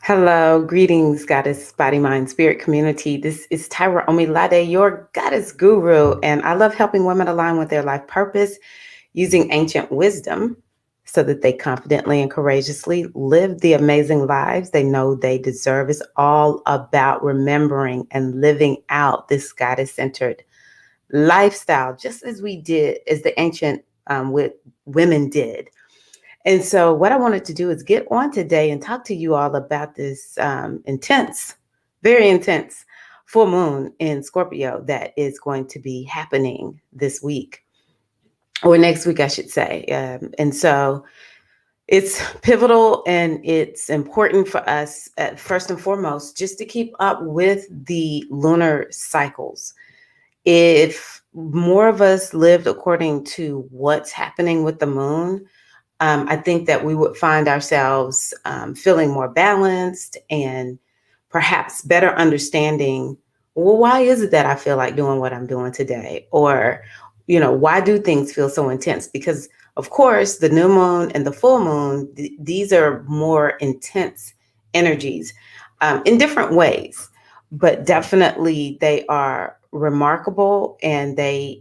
Hello, greetings, Goddess Body, Mind, Spirit community. This is Tyra Omilade, your Goddess Guru, and I love helping women align with their life purpose using ancient wisdom so that they confidently and courageously live the amazing lives they know they deserve. It's all about remembering and living out this goddess centered lifestyle, just as we did, as the ancient with women did. And so, what I wanted to do is get on today and talk to you all about this intense, very intense full moon in Scorpio that is going to be happening this week or next week, I should say. And so, it's pivotal and it's important for us, first and foremost, just to keep up with the lunar cycles. If more of us lived according to what's happening with the moon, I think that we would find ourselves feeling more balanced and perhaps better understanding, well, why is it that I feel like doing what I'm doing today? Or, why do things feel so intense? Because, of course, the new moon and the full moon, these are more intense energies in different ways, but definitely they are remarkable and they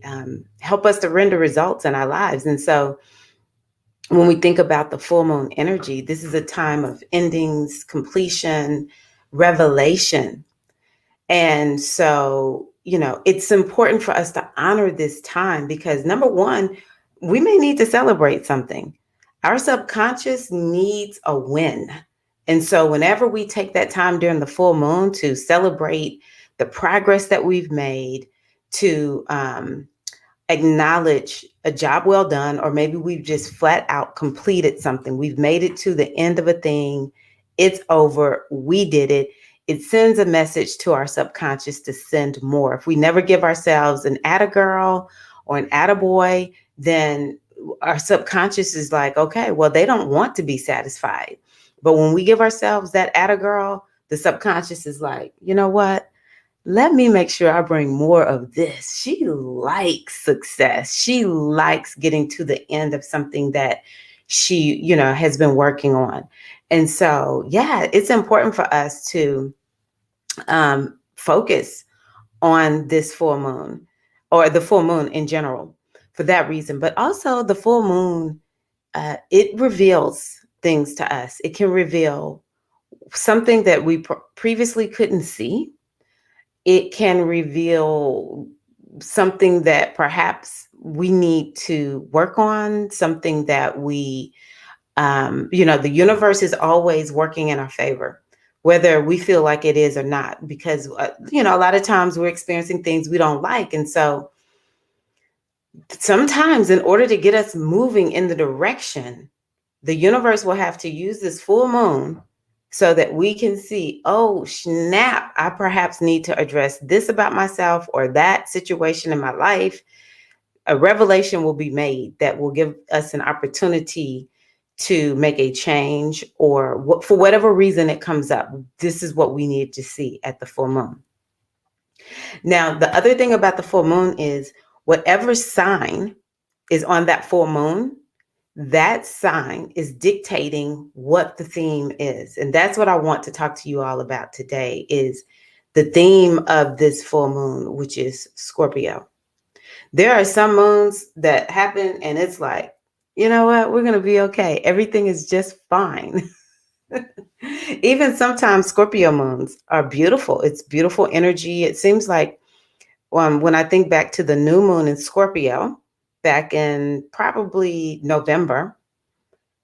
help us to render results in our lives. And so, when we think about the full moon energy, this is a time of endings, completion, revelation. And so, it's important for us to honor this time because number one, we may need to celebrate something. Our subconscious needs a win. And so, whenever we take that time during the full moon to celebrate the progress that we've made, to acknowledge a job well done, or maybe we've just flat out completed something. We've made it to the end of a thing. It's over. We did it. It sends a message to our subconscious to send more. If we never give ourselves an atta girl or an atta boy, then our subconscious is like, okay, well, they don't want to be satisfied. But when we give ourselves that atta girl, the subconscious is like, you know what? Let me make sure I bring more of this. She likes success. She likes getting to the end of something that she, has been working on. And so, yeah, it's important for us to focus on this full moon or the full moon in general for that reason. But also, the full moon, it reveals things to us. It can reveal something that we previously couldn't see. It can reveal something that perhaps we need to work on, something that the universe is always working in our favor, whether we feel like it is or not, because, a lot of times we're experiencing things we don't like. And so sometimes, in order to get us moving in the direction, the universe will have to use this full moon so that we can see, oh, snap, I perhaps need to address this about myself or that situation in my life. A revelation will be made that will give us an opportunity to make a change, or for whatever reason it comes up. This is what we need to see at the full moon. Now, the other thing about the full moon is whatever sign is on that full moon, that sign is dictating what the theme is. And that's what I want to talk to you all about today is the theme of this full moon, which is Scorpio. There are some moons that happen and it's like, you know what, we're going to be okay. Everything is just fine. Even sometimes Scorpio moons are beautiful. It's beautiful energy. It seems like when I think back to the new moon in Scorpio back in probably November,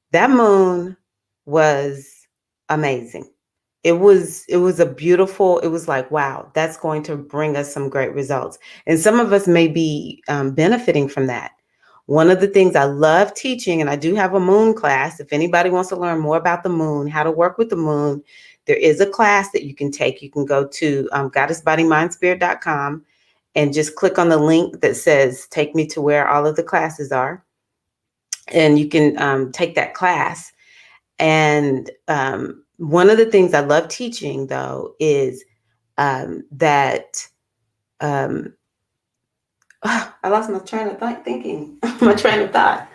that moon was amazing. It was a beautiful, it was like, wow, that's going to bring us some great results. And some of us may be benefiting from that. One of the things I love teaching, and I do have a moon class. If anybody wants to learn more about the moon, how to work with the moon, there is a class that you can take. You can go to goddessbodymindspirit.com and just click on the link that says, take me to where all of the classes are. And you can take that class. And one of the things I love teaching, though, is that I lost my train of thinking, my train of thought.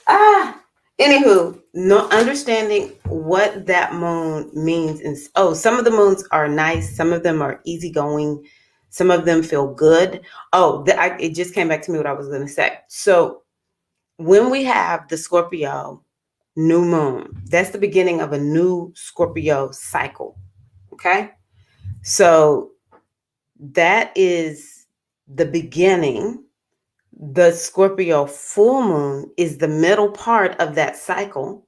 Ah, Anywho, no understanding what that moon means. And oh, some of the moons are nice. Some of them are easygoing. Some of them feel good. Oh, it just came back to me what I was going to say. So when we have the Scorpio new moon, that's the beginning of a new Scorpio cycle. Okay. So that is the beginning. The Scorpio full moon is the middle part of that cycle.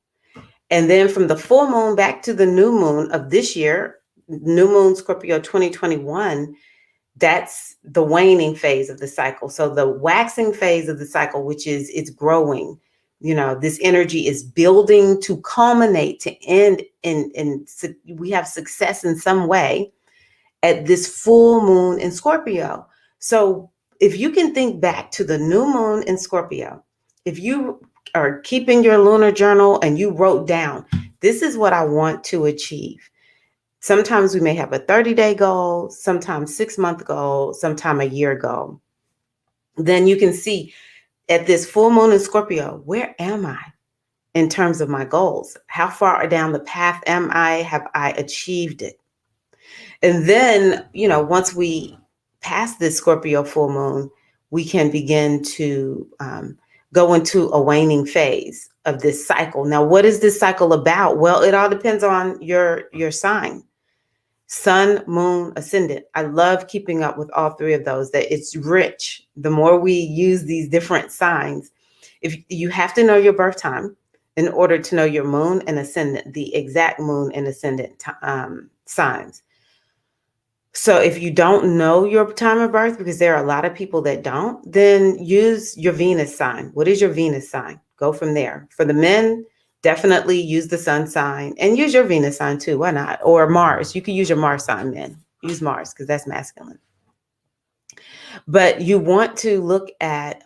And then from the full moon back to the new moon of this year, new moon Scorpio 2021, that's the waning phase of the cycle. So the waxing phase of the cycle, which is it's growing, this energy is building to culminate, to end in we have success in some way at this full moon in Scorpio. So if you can think back to the new moon in Scorpio, if you are keeping your lunar journal and you wrote down, this is what I want to achieve. Sometimes we may have a 30-day goal, sometimes 6-month goal, sometime a year goal. Then you can see at this full moon in Scorpio, where am I in terms of my goals? How far down the path am I? Have I achieved it? And then, once we pass this Scorpio full moon, we can begin to go into a waning phase of this cycle. Now, what is this cycle about? Well, it all depends on your sign. Sun, moon, ascendant. I love keeping up with all three of those, that it's rich. The more we use these different signs, if you have to know your birth time in order to know your moon and ascendant, the exact moon and ascendant signs. So if you don't know your time of birth, because there are a lot of people that don't, then use your Venus sign. What is your Venus sign? Go from there. For the men, definitely use the sun sign and use your Venus sign too. Why not? Or Mars. You can use your Mars sign, men. Use Mars because that's masculine. But you want to look at,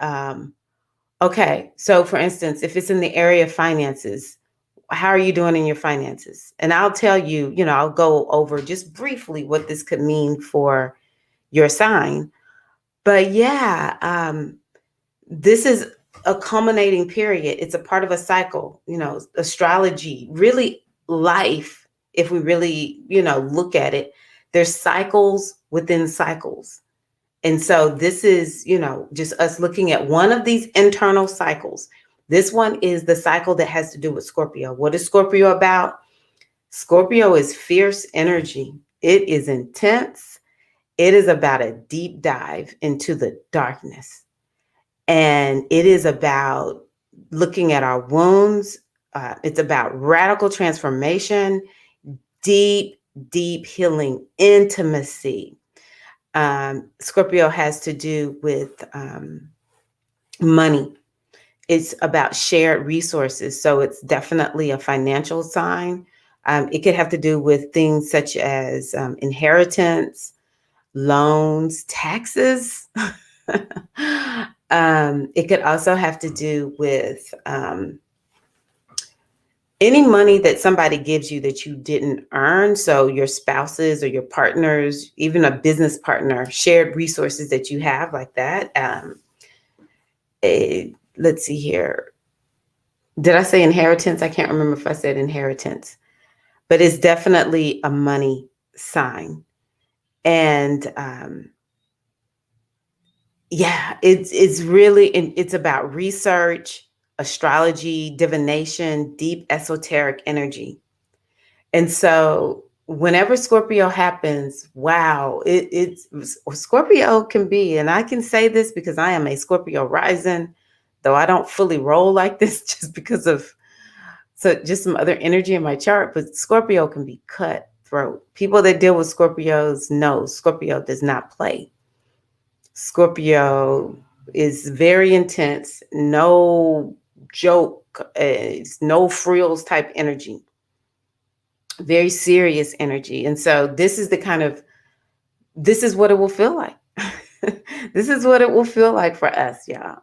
okay, so for instance, if it's in the area of finances, how are you doing in your finances? And I'll tell you, I'll go over just briefly what this could mean for your sign. But yeah, this is a culminating period. It's a part of a cycle, astrology, really life. If we really, look at it, there's cycles within cycles. And so this is, just us looking at one of these internal cycles. This one is the cycle that has to do with Scorpio. What is Scorpio about? Scorpio is fierce energy. It is intense. It is about a deep dive into the darkness. And it is about looking at our wounds. It's about radical transformation, deep, deep healing, intimacy. Scorpio has to do with money. It's about shared resources. So it's definitely a financial sign. It could have to do with things such as inheritance, loans, taxes. It could also have to do with any money that somebody gives you that you didn't earn. So your spouses or your partners, even a business partner, shared resources that you have like that. Let's see here. Did I say inheritance? I can't remember if I said inheritance, but it's definitely a money sign. And yeah, it's really, it's about research, astrology, divination, deep esoteric energy. And so whenever Scorpio happens, wow, it's Scorpio can be, and I can say this because I am a Scorpio rising, though I don't fully roll like this just because of just some other energy in my chart, but Scorpio can be cutthroat. People that deal with Scorpios know Scorpio does not play. Scorpio is very intense, no joke, no frills type energy, very serious energy. And so this is what it will feel like. This is what it will feel like for us, y'all,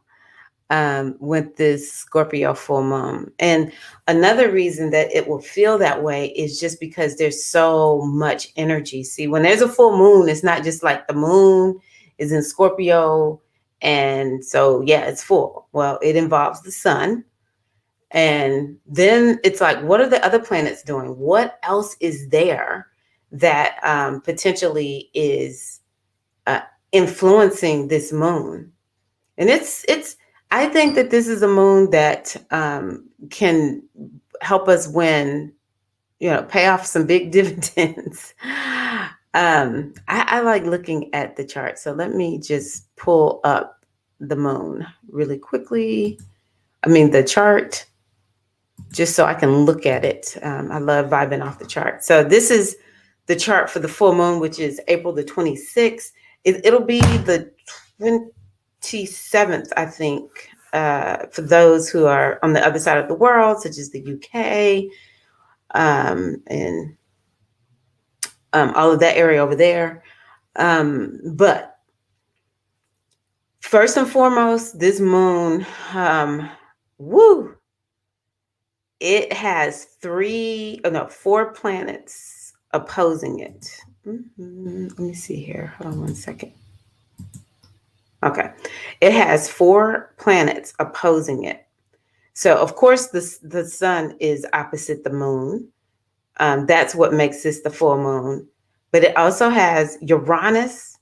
with this Scorpio full moon. And another reason that it will feel that way is just because there's so much energy. See, when there's a full moon, it's not just like the moon is in Scorpio. And so, yeah, it's full. Well, it involves the sun. And then it's like, what are the other planets doing? What else is there that potentially is uh, influencing this moon? And it's. I think that this is a moon that can help us win, pay off some big dividends. I like looking at the chart. So let me just pull up the moon really quickly. I mean, the chart, just so I can look at it. I love vibing off the chart. So this is the chart for the full moon, which is April the 26th. It'll be the 27th, I think, for those who are on the other side of the world, such as the UK, and all of that area over there. But first and foremost, this moon, woo, it has four planets opposing it. Let me see here. Hold on one second. Okay. It has four planets opposing it. So, of course, the sun is opposite the moon. That's what makes this the full moon. But it also has Uranus,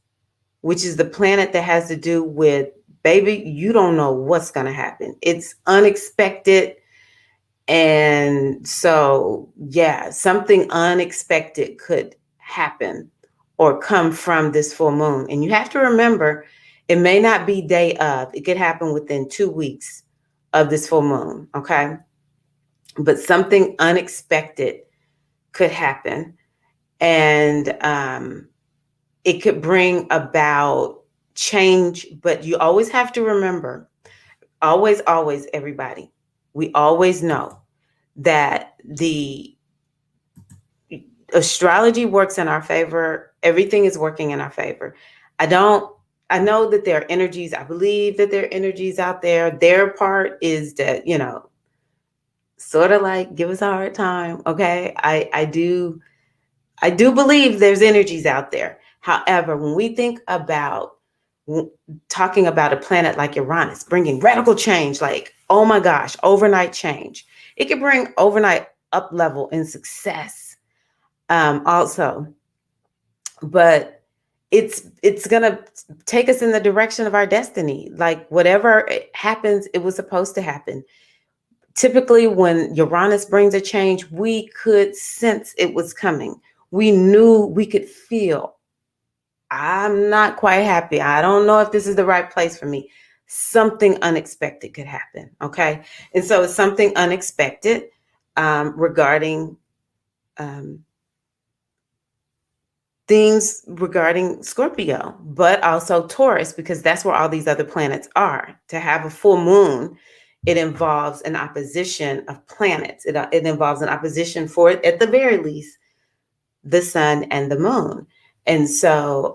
which is the planet that has to do with, baby, you don't know what's going to happen. It's unexpected. And so, yeah, something unexpected could happen or come from this full moon. And you have to remember, it may not be day of, it could happen within 2 weeks of this full moon. Okay. But something unexpected could happen. And it could bring about change. But you always have to remember, always, everybody, we always know that the astrology works in our favor. Everything is working in our favor. I know that there are energies. I believe that there are energies out there. Their part is that, sort of like give us a hard time. Okay. I do believe there's energies out there. However, when we think about talking about a planet like Uranus, bringing radical change, like, oh my gosh, overnight change, it can bring overnight up level in success also. But it's going to take us in the direction of our destiny. Like whatever happens, it was supposed to happen. Typically, when Uranus brings a change, we could sense it was coming. We knew, we could feel, I'm not quite happy. I don't know if this is the right place for me. Something unexpected could happen. Okay. And so it's something unexpected regarding things regarding Scorpio, but also Taurus, because that's where all these other planets are. To have a full moon, it involves an opposition of planets. It involves an opposition for, at the very least, the sun and the moon. And so,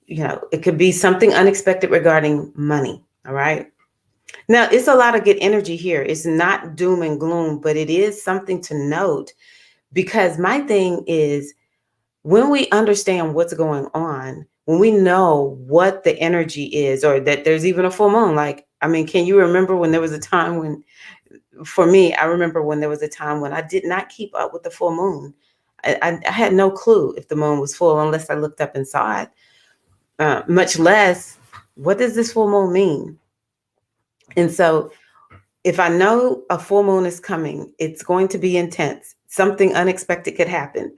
it could be something unexpected regarding money. All right. Now, it's a lot of good energy here. It's not doom and gloom, but it is something to note, because my thing is, when we understand what's going on, when we know what the energy is, or that there's even a full moon, like, I mean, can you remember when there was a time when, for me, I remember when there was a time when I did not keep up with the full moon. I had no clue if the moon was full unless I looked up and saw it, much less, what does this full moon mean? And so if I know a full moon is coming, it's going to be intense. Something unexpected could happen.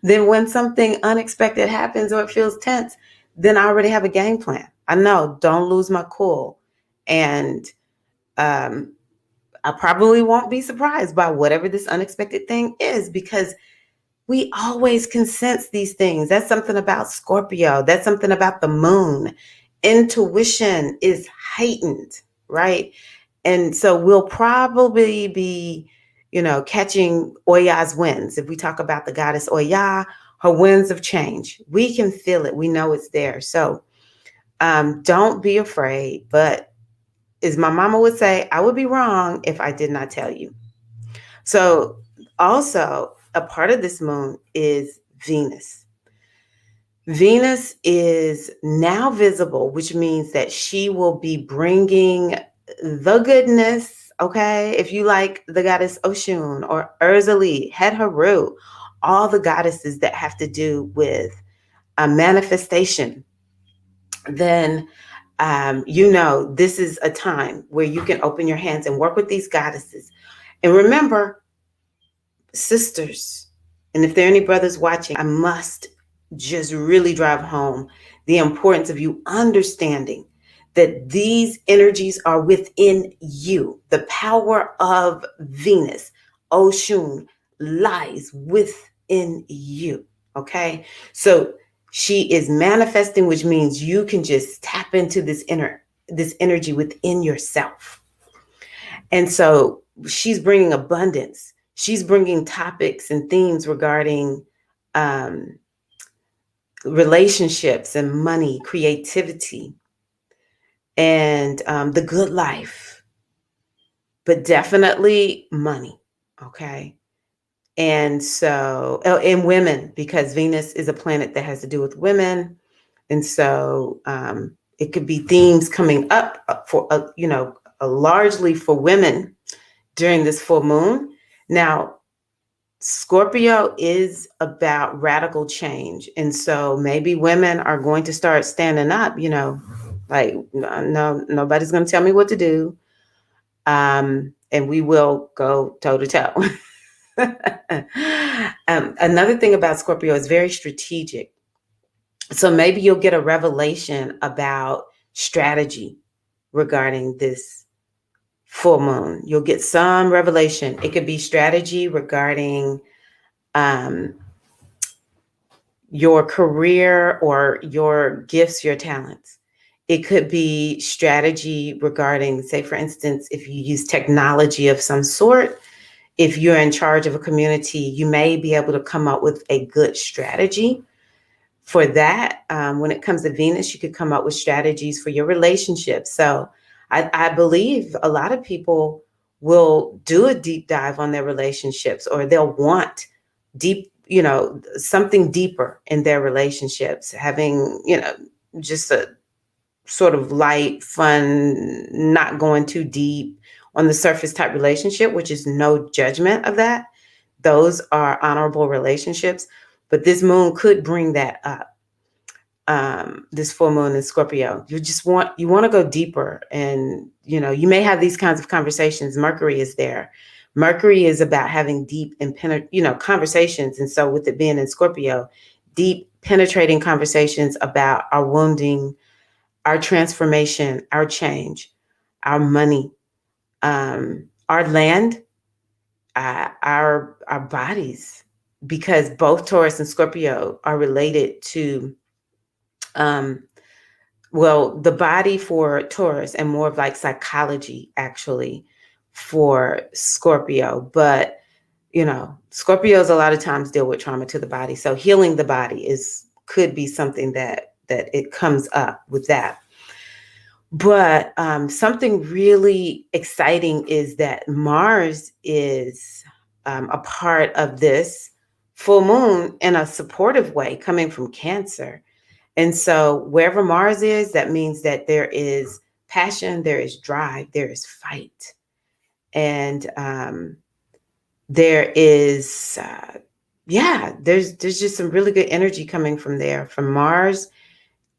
Then when something unexpected happens or it feels tense, then I already have a game plan. I know, don't lose my cool. And I probably won't be surprised by whatever this unexpected thing is, because we always can sense these things. That's something about Scorpio. That's something about the moon. Intuition is heightened, right? And so we'll probably be, catching Oya's winds. If we talk about the goddess Oya, her winds of change, we can feel it. We know it's there. So don't be afraid. But as my mama would say, I would be wrong if I did not tell you. So also, a part of this moon is Venus. Venus is now visible, which means that she will be bringing the goodness, Okay. If you like the goddess Oshun or Urzali, Het Haru, all the goddesses that have to do with a manifestation, then this is a time where you can open your hands and work with these goddesses. And remember, sisters, and if there are any brothers watching, I must just really drive home the importance of you understanding that these energies are within you. The power of Venus, Oshun, lies within you. Okay. So she is manifesting, which means you can just tap into this energy within yourself. And so she's bringing abundance. She's bringing topics and themes regarding um, relationships and money, creativity, and the good life, but definitely money. Okay. And so, oh, and women, because Venus is a planet that has to do with women. And so it could be themes coming up for, largely for women during this full moon. Now, Scorpio is about radical change. And so maybe women are going to start standing up, like, no, nobody's going to tell me what to do. And we will go toe to toe. Another thing about Scorpio is very strategic. So maybe you'll get a revelation about strategy regarding this full moon. You'll get some revelation. It could be strategy regarding your career or your gifts, your talents. It could be strategy regarding, say, for instance, if you use technology of some sort, if you're in charge of a community, you may be able to come up with a good strategy for that. When it comes to Venus, you could come up with strategies for your relationships. So I believe a lot of people will do a deep dive on their relationships, or they'll want deep, something deeper in their relationships, having, just a sort of light, fun, not going too deep on the surface type relationship, which is no judgment of that. Those are honorable relationships, but this moon could bring that up. This full moon in Scorpio, you want to go deeper, and you may have these kinds of conversations. Mercury is there. Mercury is about having deep and conversations, and so with it being in Scorpio, deep penetrating conversations about our wounding, our transformation, our change, our money, our land, our bodies, because both Taurus and Scorpio are related to the body for Taurus, and more of like psychology actually for Scorpio. But Scorpios a lot of times deal with trauma to the body, so healing the body could be something that it comes up with that. But something really exciting is that Mars is a part of this full moon in a supportive way, coming from Cancer. And so wherever Mars is, that means that there is passion, there is drive, there is fight. And there is, there's just some really good energy coming from there, from Mars,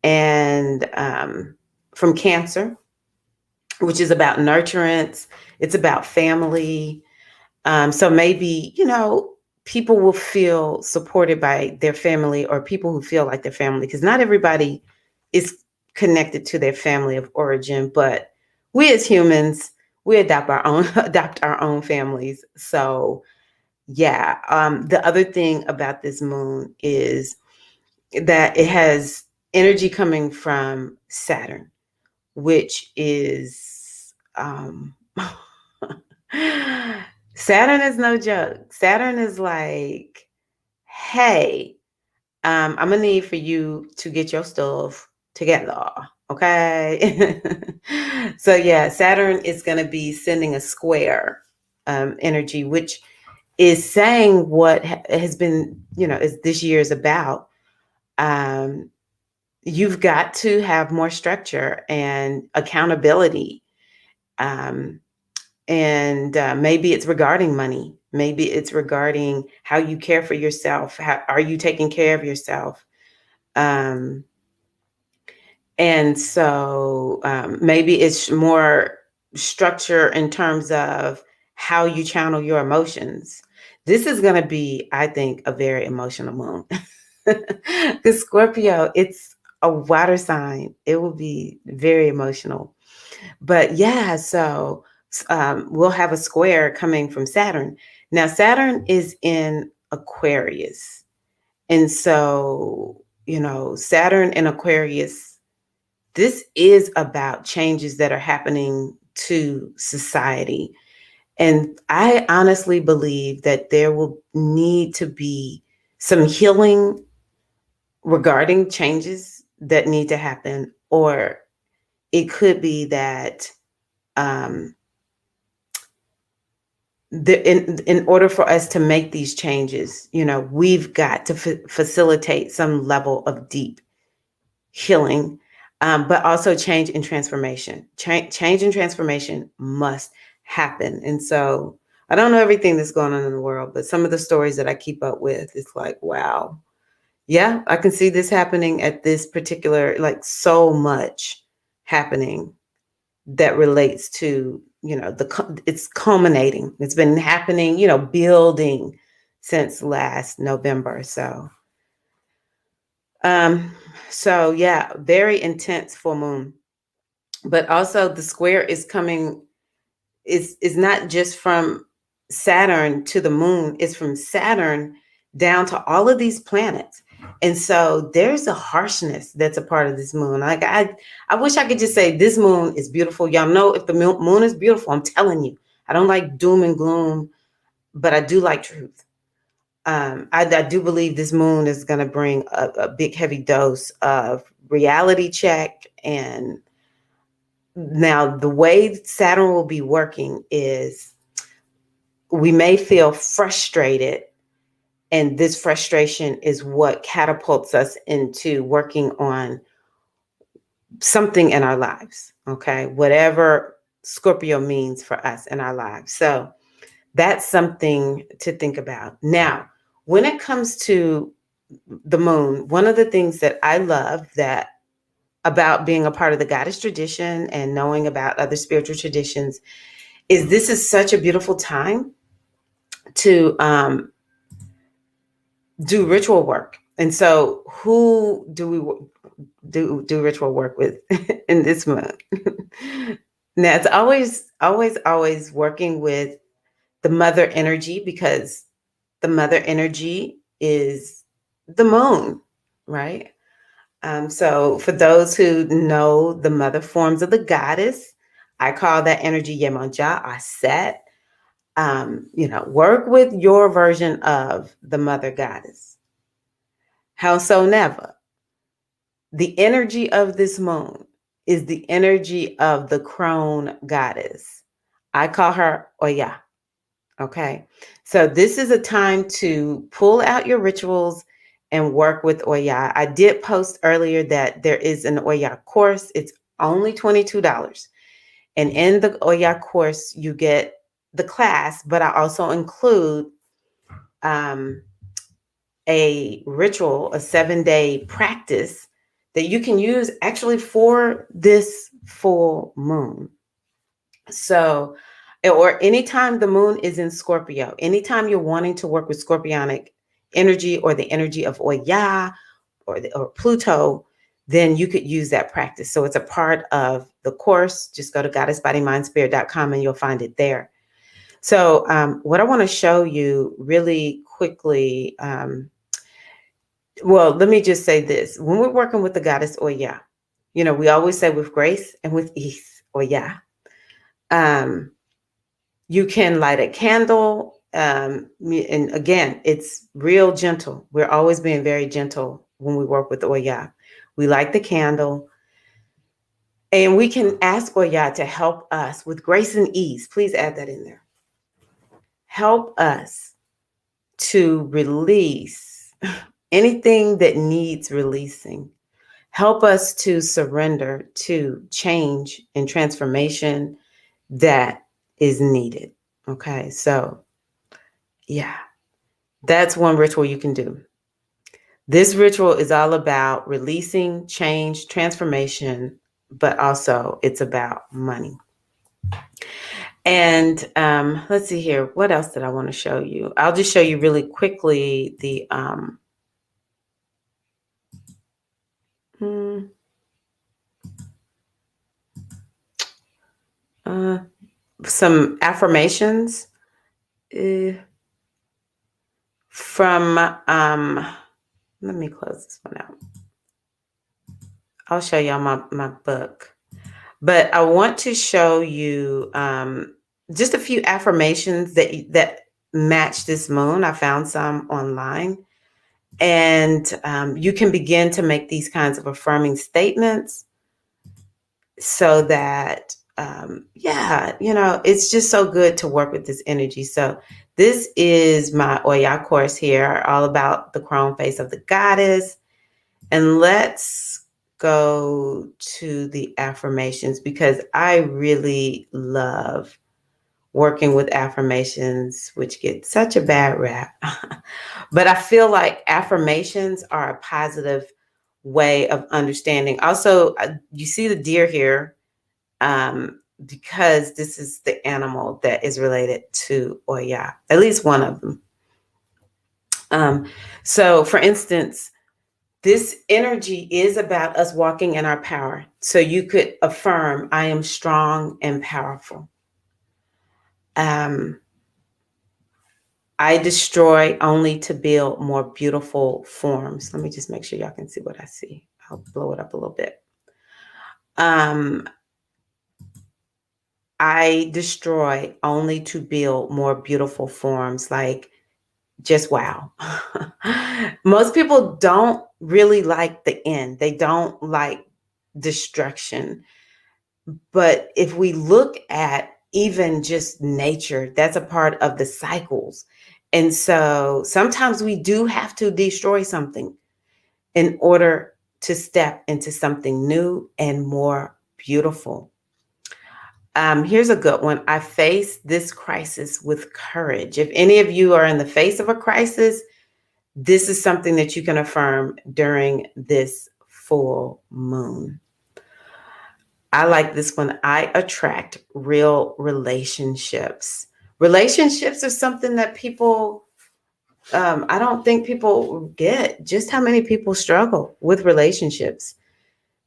and from Cancer, which is about nurturance. It's about family. So maybe, people will feel supported by their family, or people who feel like their family, because not everybody is connected to their family of origin, but we as humans, we adopt our own families. So yeah. The other thing about this moon is that it has energy coming from Saturn, which is Saturn is no joke. Saturn is like, hey, I'm gonna need for you to get your stuff together. Okay. So yeah, Saturn is gonna be sending a square energy, which is saying what has been, is this year is about. You've got to have more structure and accountability. And maybe it's regarding money. Maybe it's regarding how you care for yourself. How are you taking care of yourself? Um, and so maybe it's more structure in terms of how you channel your emotions. This is going to be, I think, a very emotional moon. Because Scorpio, it's a water sign. It will be very emotional. But yeah, so we'll have a square coming from Saturn. Now, Saturn is in Aquarius. And so, Saturn in Aquarius, this is about changes that are happening to society. And I honestly believe that there will need to be some healing regarding changes that need to happen, or it could be that um, in order for us to make these changes, we've got to facilitate some level of deep healing, but also change and transformation. Change and transformation must happen. And so I don't know everything that's going on in the world, but some of the stories that I keep up with, it's like, wow, yeah, I can see this happening at this particular, like so much happening that relates to, it's culminating. It's been happening, building since last November. Um, so yeah, very intense full moon. But also the square is coming, is not just from Saturn to the moon, it's from Saturn down to all of these planets. And so there's a harshness that's a part of this moon. Like I wish I could just say this moon is beautiful. Y'all know if the moon is beautiful, I'm telling you. I don't like doom and gloom, but I do like truth. I do believe this moon is going to bring a big, heavy dose of reality check. And now the way Saturn will be working is we may feel frustrated, and this frustration is what catapults us into working on something in our lives. Okay. Whatever Scorpio means for us in our lives. So that's something to think about. Now, when it comes to the moon, one of the things that I love that about being a part of the goddess tradition and knowing about other spiritual traditions is this is such a beautiful time to do ritual work. And so who do we do ritual work with in this month? Now it's always working with the mother energy, because the mother energy is the moon, right? So for those who know the mother forms of the goddess, I call that energy Yemonja or Set. Work with your version of the mother goddess. Howsoever, the energy of this moon is the energy of the crone goddess. I call her Oya. Okay. So this is a time to pull out your rituals and work with Oya. I did post earlier that there is an Oya course. It's only $22. And in the Oya course, you get the class, but I also include a ritual, a 7-day practice that you can use actually for this full moon. So, or anytime the moon is in Scorpio, anytime you're wanting to work with Scorpionic energy or the energy of Oya or Pluto, then you could use that practice. So it's a part of the course. Just go to goddessbodymindspirit.com and you'll find it there. So what I want to show you really quickly, well, let me just say this. When we're working with the goddess Oya, we always say with grace and with ease, Oya. You can light a candle. And again, it's real gentle. We're always being very gentle when we work with Oya. We light the candle. And we can ask Oya to help us with grace and ease. Please add that in there. Help us to release anything that needs releasing. Help us to surrender to change and transformation that is needed. Okay, so yeah, that's one ritual you can do. This ritual is all about releasing, change, transformation, but also it's about money. And let's see here. What else did I want to show you? I'll just show you really quickly the hmm, some affirmations uh, from let me close this one out. I'll show y'all my book. But I want to show you just a few affirmations that match this moon. I found some online. And you can begin to make these kinds of affirming statements so that, yeah, it's just so good to work with this energy. So this is my Oya course here, all about the crone face of the goddess. And let's go to the affirmations because I really love working with affirmations, which get such a bad rap. But I feel like affirmations are a positive way of understanding. Also, you see the deer here because this is the animal that is related to Oya, at least one of them. So, for instance, this energy is about us walking in our power. So you could affirm, I am strong and powerful. I destroy only to build more beautiful forms. Let me just make sure y'all can see what I see. I'll blow it up a little bit. I destroy only to build more beautiful forms. Like, just wow. Most people don't really like the end. They don't like destruction. But if we look at even just nature, that's a part of the cycles. And so sometimes we do have to destroy something in order to step into something new and more beautiful. Here's a good one. I face this crisis with courage. If any of you are in the face of a crisis, this is something that you can affirm during this full moon. I like this one. I attract real relationships. Relationships are something that people, I don't think people get just how many people struggle with relationships.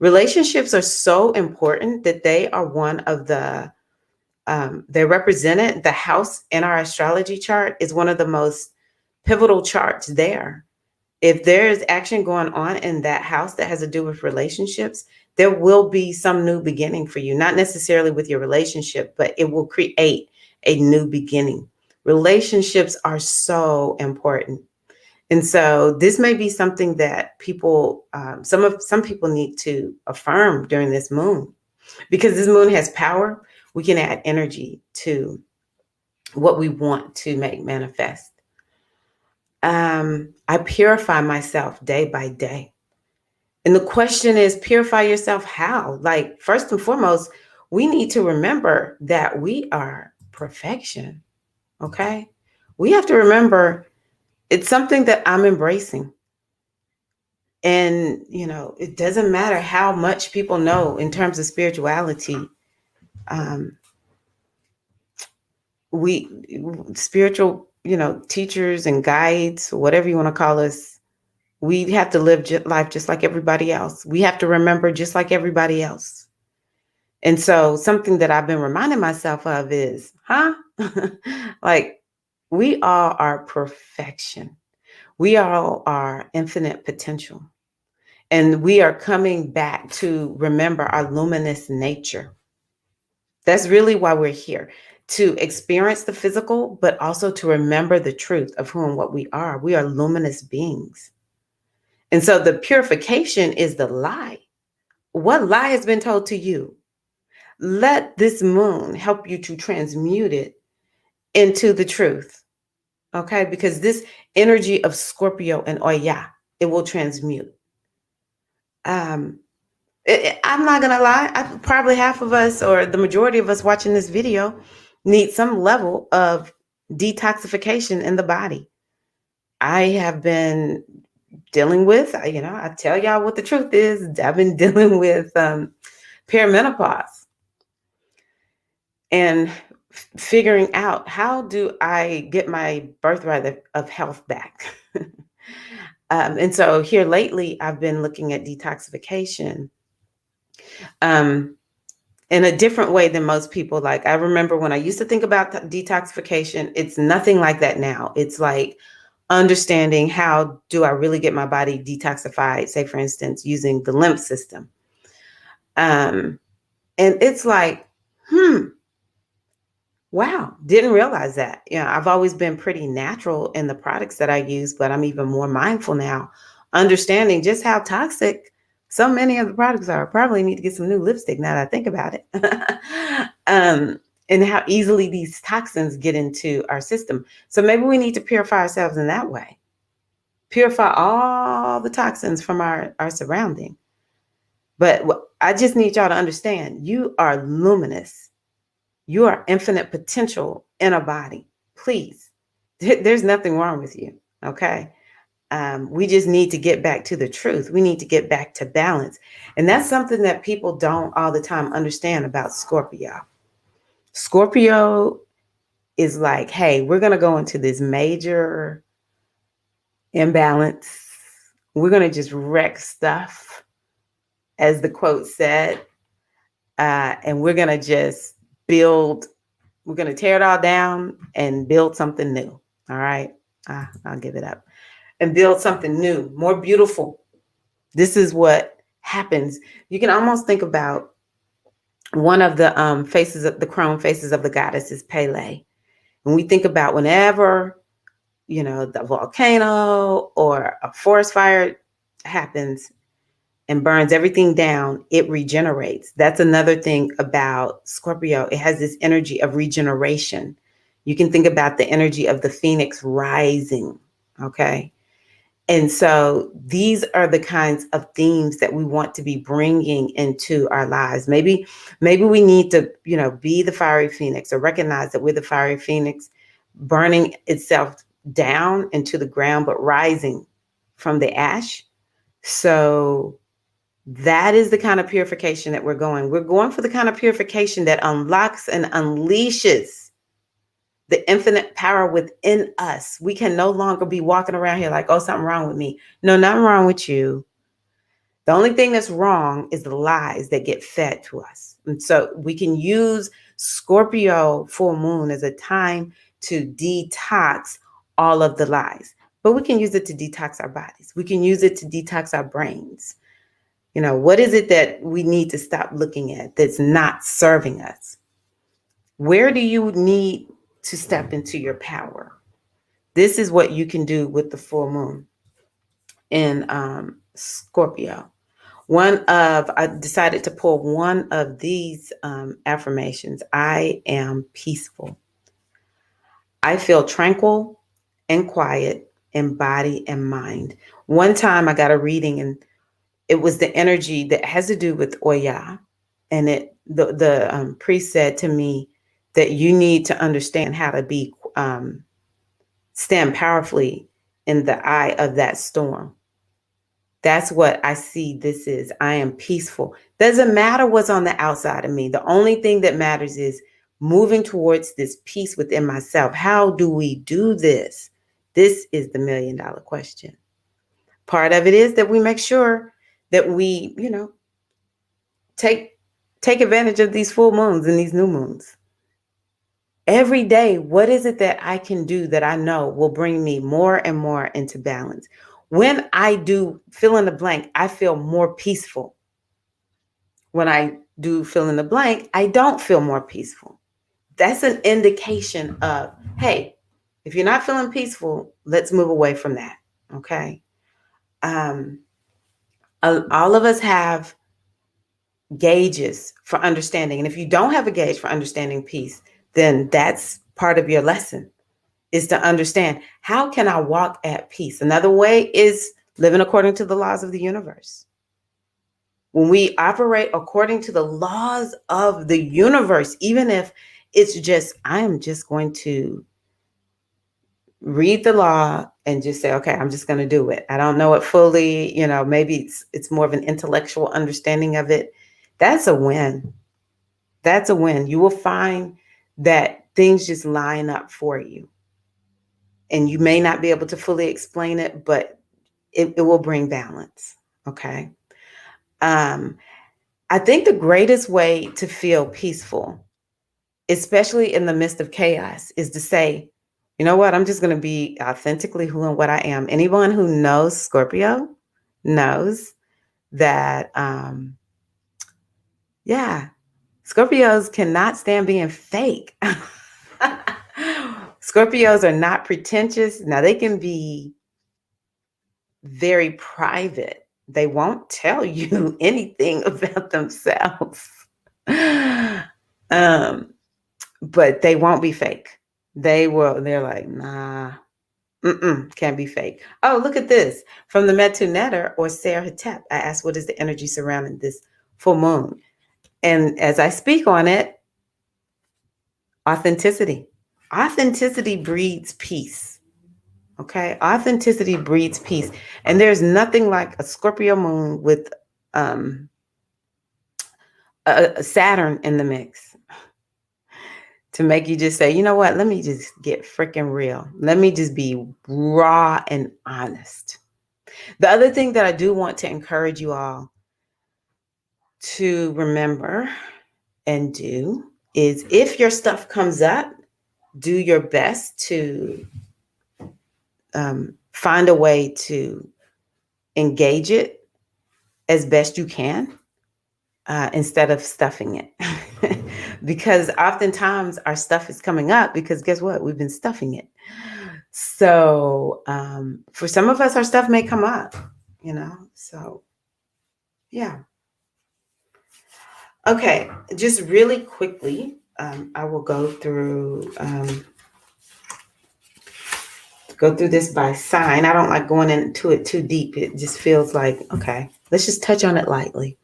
Relationships are so important that they are one of they're represented. The house in our astrology chart is one of the most pivotal charts there. If there is action going on in that house that has to do with relationships, there will be some new beginning for you, not necessarily with your relationship, but it will create a new beginning. Relationships are so important. And so this may be something that people, some people need to affirm during this moon, because this moon has power. We can add energy to what we want to make manifest. I purify myself day by day. And the question is, purify yourself how? Like, first and foremost, we need to remember that we are perfection. Okay. We have to remember it's something that I'm embracing. And, it doesn't matter how much people know in terms of spirituality. We spiritual, teachers and guides, whatever you want to call us, we have to live life just like everybody else. We have to remember just like everybody else. And so something that I've been reminding myself of is, like, we all are perfection. We all are infinite potential. And we are coming back to remember our luminous nature. That's really why we're here, to experience the physical, but also to remember the truth of who and what we are. We are luminous beings. And so the purification is the lie. What lie has been told to you? Let this moon help you to transmute it into the truth. Okay? Because this energy of Scorpio and Oya, it will transmute. I'm not going to lie. Probably half of us or the majority of us watching this video, need some level of detoxification in the body. I have been dealing with, I tell y'all what the truth is. I've been dealing with perimenopause and figuring out, how do I get my birthright of health back? And so here lately, I've been looking at detoxification um, in a different way than most people. Like, I remember when I used to think about detoxification, it's nothing like that now. It's like understanding, how do I really get my body detoxified, say, for instance, using the lymph system. And it's like, wow, didn't realize that. I've always been pretty natural in the products that I use, but I'm even more mindful now, understanding just how toxic so many of the products are. I probably need to get some new lipstick now that I think about it. And how easily these toxins get into our system. So maybe we need to purify ourselves in that way. Purify all the toxins from our surrounding. But I just need y'all to understand, you are luminous. You are infinite potential in a body. Please, there's nothing wrong with you. Okay. We just need to get back to the truth. We need to get back to balance. And that's something that people don't all the time understand about Scorpio. Scorpio is like, hey, we're going to go into this major imbalance. We're going to just wreck stuff, as the quote said. And we're going to just build, we're going to tear it all down and build something new. All right. I'll give it up. And build something new, more beautiful. This is what happens. You can almost think about one of the faces of the chrome faces of the goddess is Pele. When we think about whenever, the volcano or a forest fire happens and burns everything down, it regenerates. That's another thing about Scorpio. It has this energy of regeneration. You can think about the energy of the phoenix rising. Okay. And so these are the kinds of themes that we want to be bringing into our lives. Maybe we need to, be the fiery phoenix, or recognize that we're the fiery phoenix, burning itself down into the ground, but rising from the ash. So that is the kind of purification that we're going. We're going for the kind of purification that unlocks and unleashes the infinite power within us. We can no longer be walking around here like, oh, something wrong with me. No, nothing wrong with you. The only thing that's wrong is the lies that get fed to us. And so we can use Scorpio full moon as a time to detox all of the lies. But we can use it to detox our bodies. We can use it to detox our brains. What is it that we need to stop looking at that's not serving us? Where do you need to step into your power? This is what you can do with the full moon in Scorpio. I decided to pull one of these affirmations. I am peaceful. I feel tranquil and quiet in body and mind. One time I got a reading, and it was the energy that has to do with Oya. And the priest said to me that you need to understand how to be stand powerfully in the eye of that storm. That's what I see this is. I am peaceful. Doesn't matter what's on the outside of me. The only thing that matters is moving towards this peace within myself. How do we do this? This is the $1 million question. Part of it is that we make sure that we, take advantage of these full moons and these new moons. Every day, what is it that I can do that I know will bring me more and more into balance? When I do fill in the blank, I feel more peaceful. When I do fill in the blank, I don't feel more peaceful. That's an indication of, hey, if you're not feeling peaceful, let's move away from that. Okay. All of us have gauges for understanding. And if you don't have a gauge for understanding peace, then that's part of your lesson, is to understand, how can I walk at peace? Another way is living according to the laws of the universe. When we operate according to the laws of the universe, even if It's just, I am just going to read the law and just say, okay, I'm just going to do it. I don't know it fully. Maybe it's more of an intellectual understanding of it. That's a win. That's a win. You will find that things just line up for you. And you may not be able to fully explain it, but it will bring balance. Okay. Um, I think the greatest way to feel peaceful, especially in the midst of chaos, is to say, you know what, I'm just going to be authentically who and what I am. Anyone who knows Scorpio knows that, yeah, Scorpios cannot stand being fake. Scorpios are not pretentious. Now, they can be very private. They won't tell you anything about themselves. um, but they won't be fake. They're like, nah, can't be fake. Oh, look at this. From the Metu Netter or Serhatep, I asked, what is the energy surrounding this full moon? And as I speak on it, authenticity. Authenticity breeds peace. Okay. Authenticity breeds peace. And there's nothing like a Scorpio moon with um, a Saturn in the mix to make you just say, you know what? Let me just get freaking real. Let me just be raw and honest. The other thing that I do want to encourage you all to remember and do is, if your stuff comes up, do your best to find a way to engage it as best you can, instead of stuffing it. Because oftentimes our stuff is coming up because guess what? We've been stuffing it. So for some of us, our stuff may come up, so yeah. Okay, just really quickly, I will go through this by sign. I don't like going into it too deep. It just feels like, okay, let's just touch on it lightly.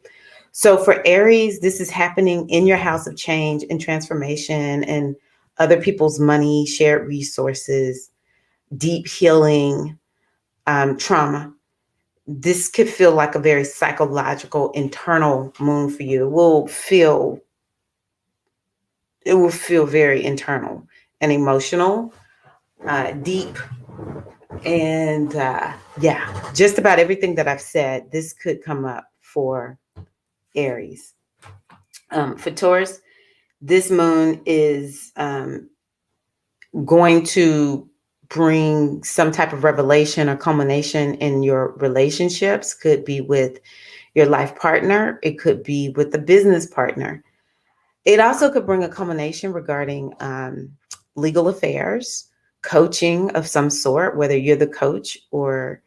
So for Aries, this is happening in your house of change and transformation and other people's money, shared resources, deep healing, trauma. This could feel like a very psychological, internal moon for you. It will feel very internal and emotional, deep. And yeah, just about everything that I've said, this could come up for Aries. For Taurus, this moon is going to bring some type of revelation or culmination in your relationships. Could be with your life partner. It could be with the business partner. It also could bring a culmination regarding legal affairs, coaching of some sort, whether you're the coach or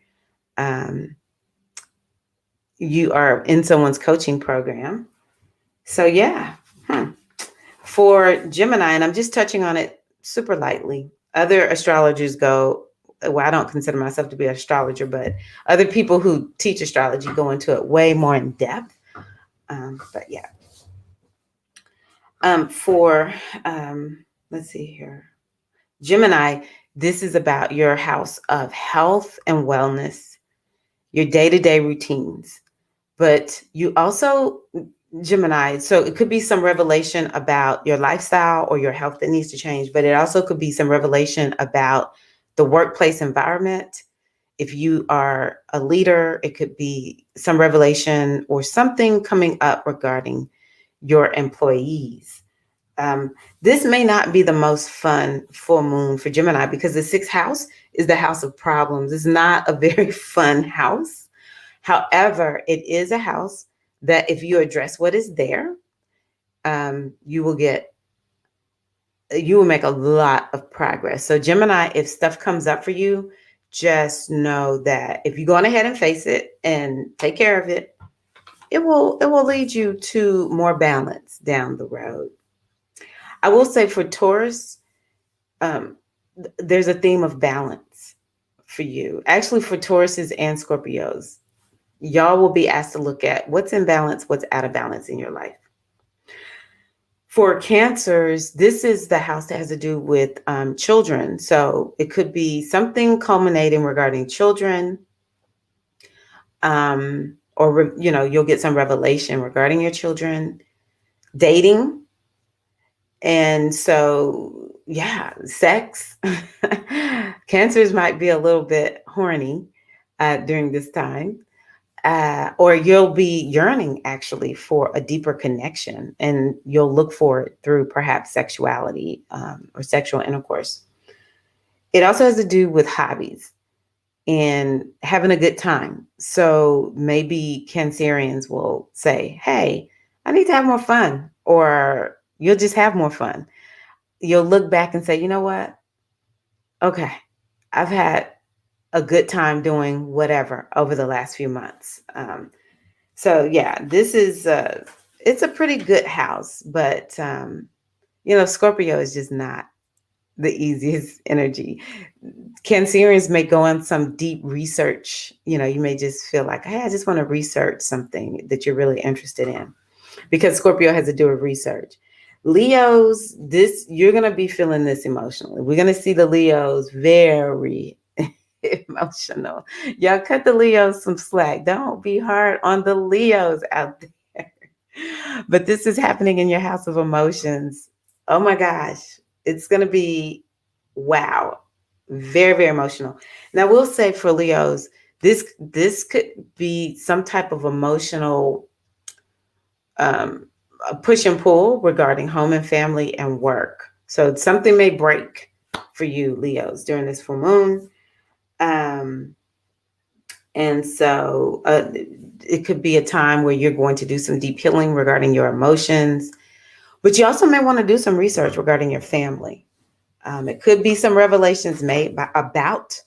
you are in someone's coaching program. So yeah. For Gemini, and I'm just touching on it super lightly. Other astrologers go, well, I don't consider myself to be an astrologer, but other people who teach astrology go into it way more in depth. But yeah. For let's see here, Gemini, this is about your house of health and wellness, your day-to-day routines. But you also, Gemini, so it could be some revelation about your lifestyle or your health that needs to change, but it also could be some revelation about the workplace environment. If you are a leader, it could be some revelation or something coming up regarding your employees. This may not be the most fun full moon for Gemini because the sixth house is the house of problems. It's not a very fun house. However, it is a house that if you address what is there, you will make a lot of progress. So Gemini, if stuff comes up for you, just know that if you go on ahead and face it and take care of it, it will lead you to more balance down the road. I will say for Taurus, there's a theme of balance for you. Actually, for Tauruses and Scorpios, y'all will be asked to look at what's in balance, what's out of balance in your life. For cancers, this is the house that has to do with children. So it could be something culminating regarding children, or you'll get some revelation regarding your children, dating, and so yeah, sex. Cancers might be a little bit horny during this time, or you'll be yearning actually for a deeper connection, and you'll look for it through perhaps sexuality, or sexual intercourse. It also has to do with hobbies and having a good time. So maybe Cancerians will say, hey, I need to have more fun, or you'll just have more fun. You'll look back and say, you know what? Okay, I've had a good time doing whatever over the last few months. So yeah, this is it's a pretty good house, but Scorpio is just not the easiest energy. Cancerians may go on some deep research. You may just feel like, hey, I just want to research something that you're really interested in, because Scorpio has to do with research. Leos, this you're gonna be feeling this emotionally. We're gonna see the Leos very emotional. Y'all cut the Leos some slack. Don't be hard on the Leos out there. But this is happening in your house of emotions. Oh my gosh. It's going to be wow. Very, very emotional. Now, we'll say for Leos, this could be some type of emotional um, push and pull regarding home and family and work. So something may break for you, Leos, during this full moon. Um, and so it could be a time where you're going to do some deep healing regarding your emotions, but you also may want to do some research regarding your family. It could be some revelations made about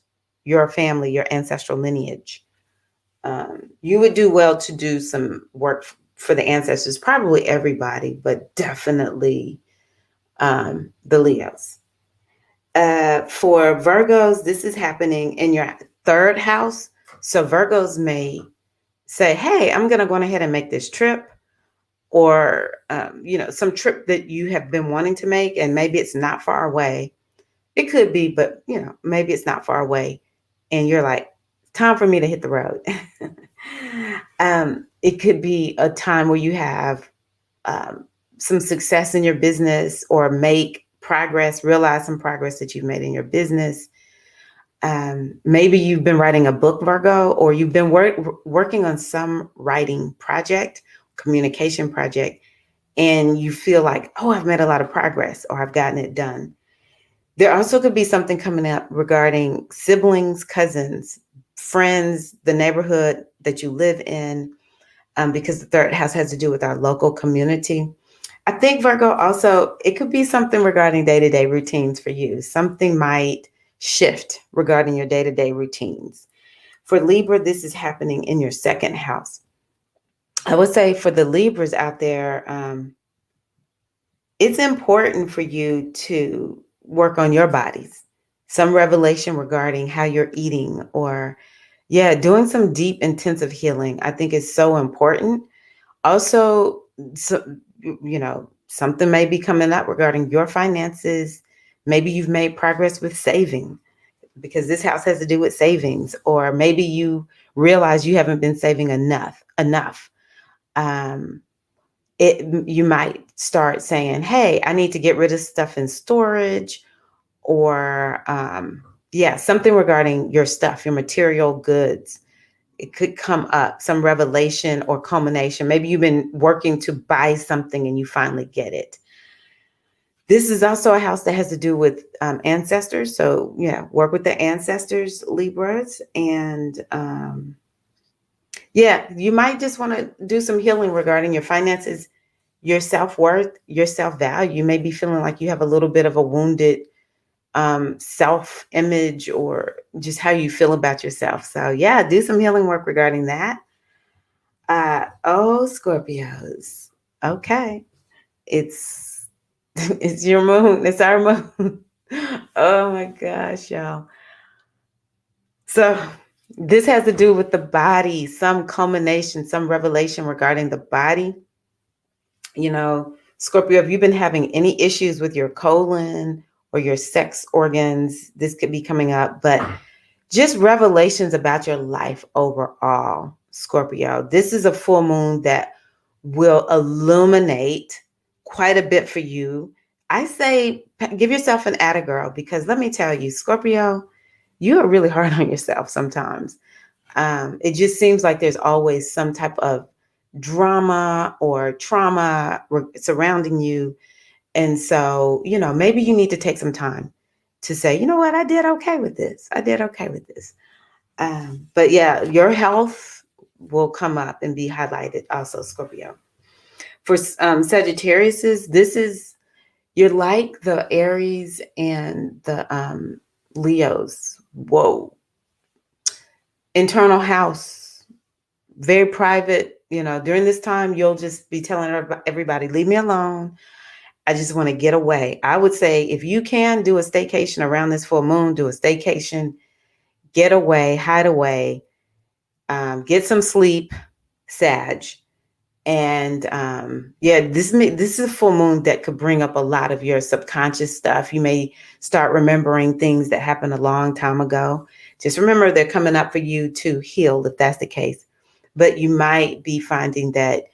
your family, your ancestral lineage. You would do well to do some work for the ancestors, probably everybody, but definitely the Leos. For Virgos, this is happening in your third house. So Virgos may say, hey, I'm going to go ahead and make this trip, or, some trip that you have been wanting to make, and maybe it's not far away. It could be, but, maybe it's not far away. And you're like, time for me to hit the road. It could be a time where you have some success in your business, or make progress, realize some progress that you've made in your business. Maybe you've been writing a book, Virgo, or you've been working on some writing project, communication project, and you feel like, oh, I've made a lot of progress, or I've gotten it done. There also could be something coming up regarding siblings, cousins, friends, the neighborhood that you live in, because the third house has to do with our local community. I think, Virgo, also, it could be something regarding day-to-day routines for you. Something might shift regarding your day-to-day routines. For Libra, this is happening in your second house. I would say for the Libras out there, it's important for you to work on your bodies. Some revelation regarding how you're eating, or, yeah, doing some deep, intensive healing, I think is so important. Also, so, something may be coming up regarding your finances. Maybe you've made progress with saving, because this house has to do with savings, or maybe you realize you haven't been saving enough. Um, you might start saying, hey, I need to get rid of stuff in storage, or yeah, something regarding your stuff, your material goods. It could come up, some revelation or culmination. Maybe you've been working to buy something and you finally get it. This is also a house that has to do with ancestors. So yeah, work with the ancestors, Libras. And yeah, you might just want to do some healing regarding your finances, your self-worth, your self-value. You may be feeling like you have a little bit of a wounded self-image, or just how you feel about yourself. So yeah, do some healing work regarding that. Oh, Scorpios. Okay. It's it's your moon. It's our moon. Oh my gosh, y'all. So this has to do with the body, some culmination, some revelation regarding the body. Scorpio, if you've been having any issues with your colon or your sex organs, this could be coming up, but just revelations about your life overall, Scorpio. This is a full moon that will illuminate quite a bit for you. I say give yourself an atta girl, because let me tell you, Scorpio, you are really hard on yourself sometimes. It just seems like there's always some type of drama or trauma surrounding you. And so, maybe you need to take some time to say, you know what, I did okay with this. I did okay with this. But yeah, your health will come up and be highlighted also, Scorpio. For Sagittariuses, this is, you're like the Aries and the Leos. Whoa. Internal house, very private. During this time, you'll just be telling everybody, leave me alone. I just want to get away. I would say if you can do a staycation around this full moon, do a staycation, get away, hide away, get some sleep, Sag. And yeah, this is a full moon that could bring up a lot of your subconscious stuff. You may start remembering things that happened a long time ago. Just remember, they're coming up for you to heal if that's the case. But you might be finding that,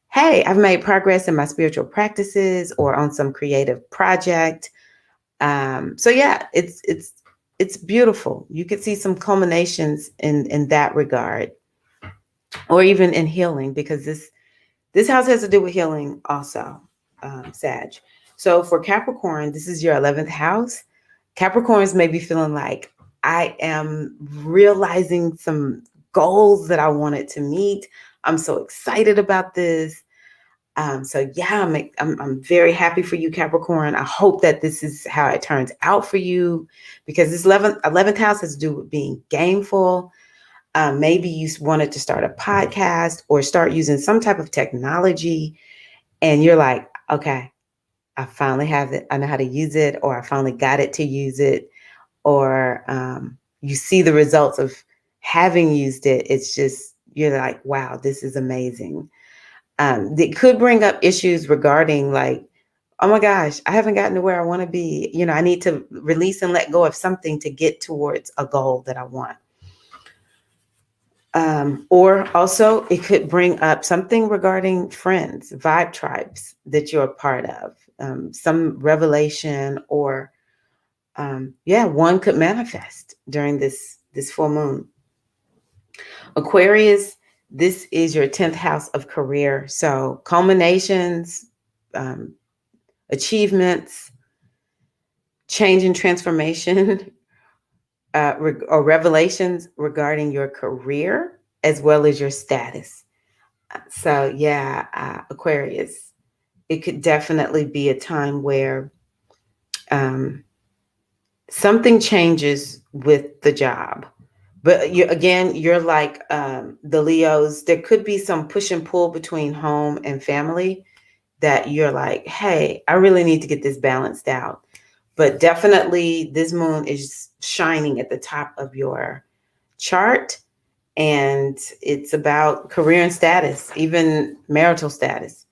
hey, I've made progress in my spiritual practices or on some creative project. So yeah, it's beautiful. You could see some culminations in that regard, or even in healing, because this house has to do with healing also, Sag. So for Capricorn, this is your 11th house. Capricorns may be feeling like, I am realizing some goals that I wanted to meet. I'm so excited about this. So yeah, I'm very happy for you, Capricorn. I hope that this is how it turns out for you, because this 11th house has to do with being gameful. Maybe you wanted to start a podcast or start using some type of technology, and you're like, okay, I finally have it. I know how to use it, or I finally got it to use it, or you see the results of having used it. It's just, you're like, wow, this is amazing. It could bring up issues regarding like, oh my gosh, I haven't gotten to where I want to be. I need to release and let go of something to get towards a goal that I want. Or also, it could bring up something regarding friends, vibe tribes that you're a part of, some revelation, or yeah, one could manifest during this full moon. Aquarius, this is your 10th house of career. So culminations, um, achievements, change and transformation, or revelations regarding your career as well as your status. So yeah, Aquarius, it could definitely be a time where um, something changes with the job. But you're like the Leos. There could be some push and pull between home and family that you're like, hey, I really need to get this balanced out. But definitely, this moon is shining at the top of your chart, and it's about career and status, even marital status.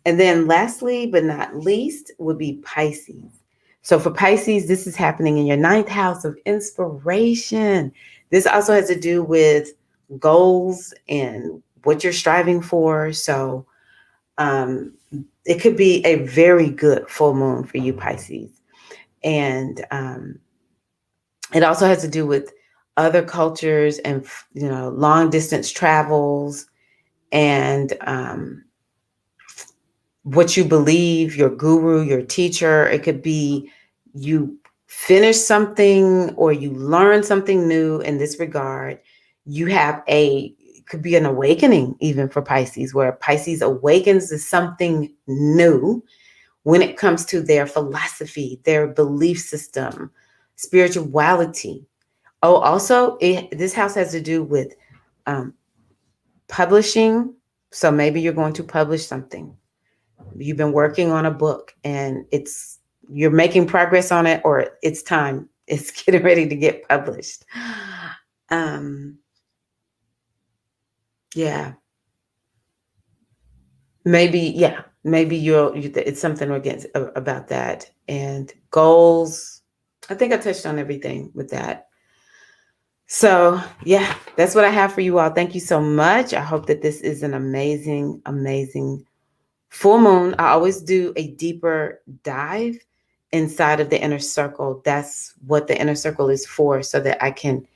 And then lastly, but not least, would be Pisces. So for Pisces, this is happening in your 9th house of inspiration. This also has to do with goals and what you're striving for. So it could be a very good full moon for you, Pisces. And it also has to do with other cultures and, long distance travels, and what you believe, your guru, your teacher. It could be you finish something or you learn something new in this regard. You have it could be an awakening even for Pisces, where Pisces awakens to something new when it comes to their philosophy, their belief system, spirituality. Oh, also, this house has to do with publishing. So maybe you're going to publish something. You've been working on a book and you're making progress on it, or it's time. It's getting ready to get published. Yeah. Maybe, yeah. maybe it's something against about that. And goals, I think I touched on everything with that. So yeah, that's what I have for you all. Thank you so much. I hope that this is an amazing, amazing full moon. I always do a deeper dive inside of the inner circle. That's what the inner circle is for, so that I can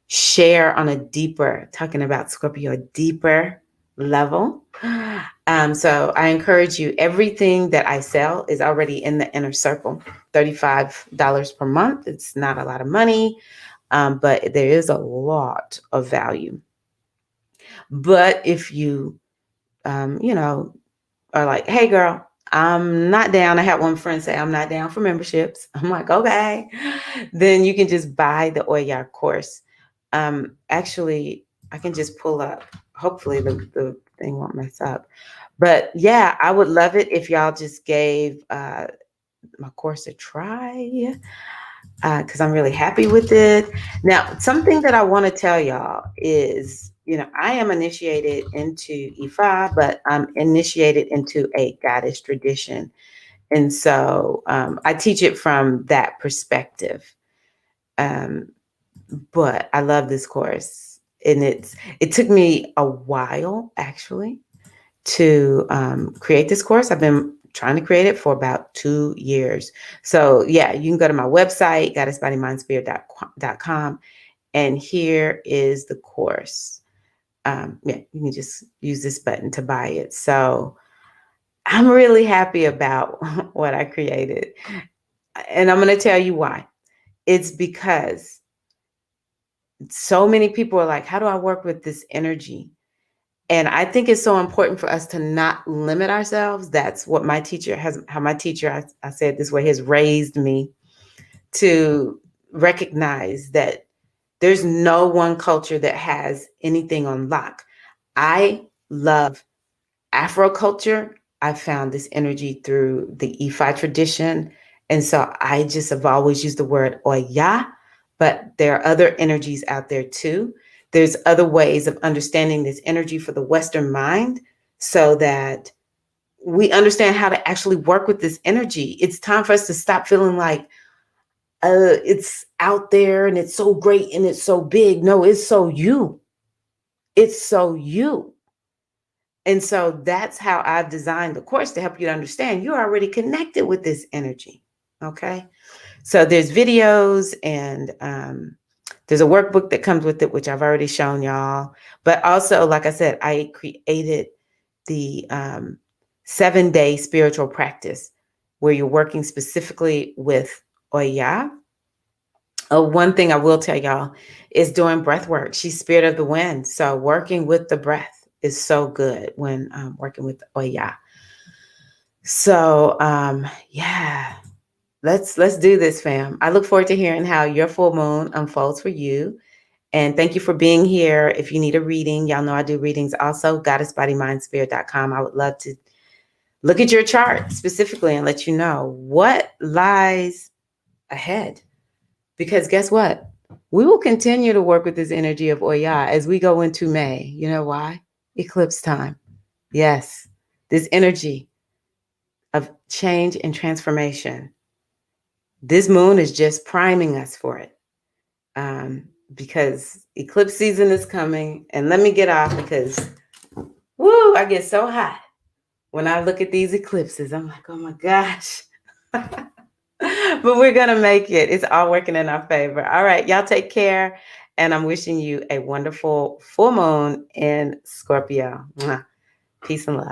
share on a deeper, talking about Scorpio, a deeper level. So I encourage you, everything that I sell is already in the inner circle. $35 per month. It's not a lot of money, but there is a lot of value. But if you, you know, are like, hey, girl, I'm not down. I had one friend say, I'm not down for memberships. I'm like, okay. Then you can just buy the Oya course. Actually, I can just pull up. Hopefully, the thing won't mess up. But yeah, I would love it if y'all just gave my course a try, because I'm really happy with it. Now, something that I want to tell y'all is, I am initiated into Ifa, but I'm initiated into a goddess tradition. And so I teach it from that perspective. Um, but I love this course. And it took me a while, actually, to create this course. I've been trying to create it for about 2 years. So yeah, you can go to my website, goddessbodymindspirit.com, and here is the course. Yeah, you can just use this button to buy it. So I'm really happy about what I created. And I'm going to tell you why. It's because so many people are like, how do I work with this energy? And I think it's so important for us to not limit ourselves. That's what how my teacher, I said this way, has raised me to recognize that there's no one culture that has anything on lock. I love Afro culture. I found this energy through the Ifa tradition. And so I just have always used the word Oya, but there are other energies out there too. There's other ways of understanding this energy for the Western mind, so that we understand how to actually work with this energy. It's time for us to stop feeling like it's out there and it's so great and it's so big. No, it's so you. It's so you. And so that's how I've designed the course, to help you to understand you're already connected with this energy. Okay. So there's videos, and there's a workbook that comes with it, which I've already shown y'all. But also, like I said, I created the 7-day spiritual practice where you're working specifically with Oya. One thing I will tell y'all is doing breath work. She's spirit of the wind. So working with the breath is so good when working with Oya. So yeah, let's do this, fam. I look forward to hearing how your full moon unfolds for you. And thank you for being here. If you need a reading, y'all know I do readings also, goddessbodymindspirit.com. I would love to look at your chart specifically and let you know what lies ahead. Because guess what? We will continue to work with this energy of Oya as we go into May. You know why? Eclipse time. Yes, this energy of change and transformation. This moon is just priming us for it, because eclipse season is coming. And let me get off, because, woo, I get so hot when I look at these eclipses. I'm like, oh my gosh. But we're going to make it. It's all working in our favor. All right, y'all take care. And I'm wishing you a wonderful full moon in Scorpio. Mwah. Peace and love.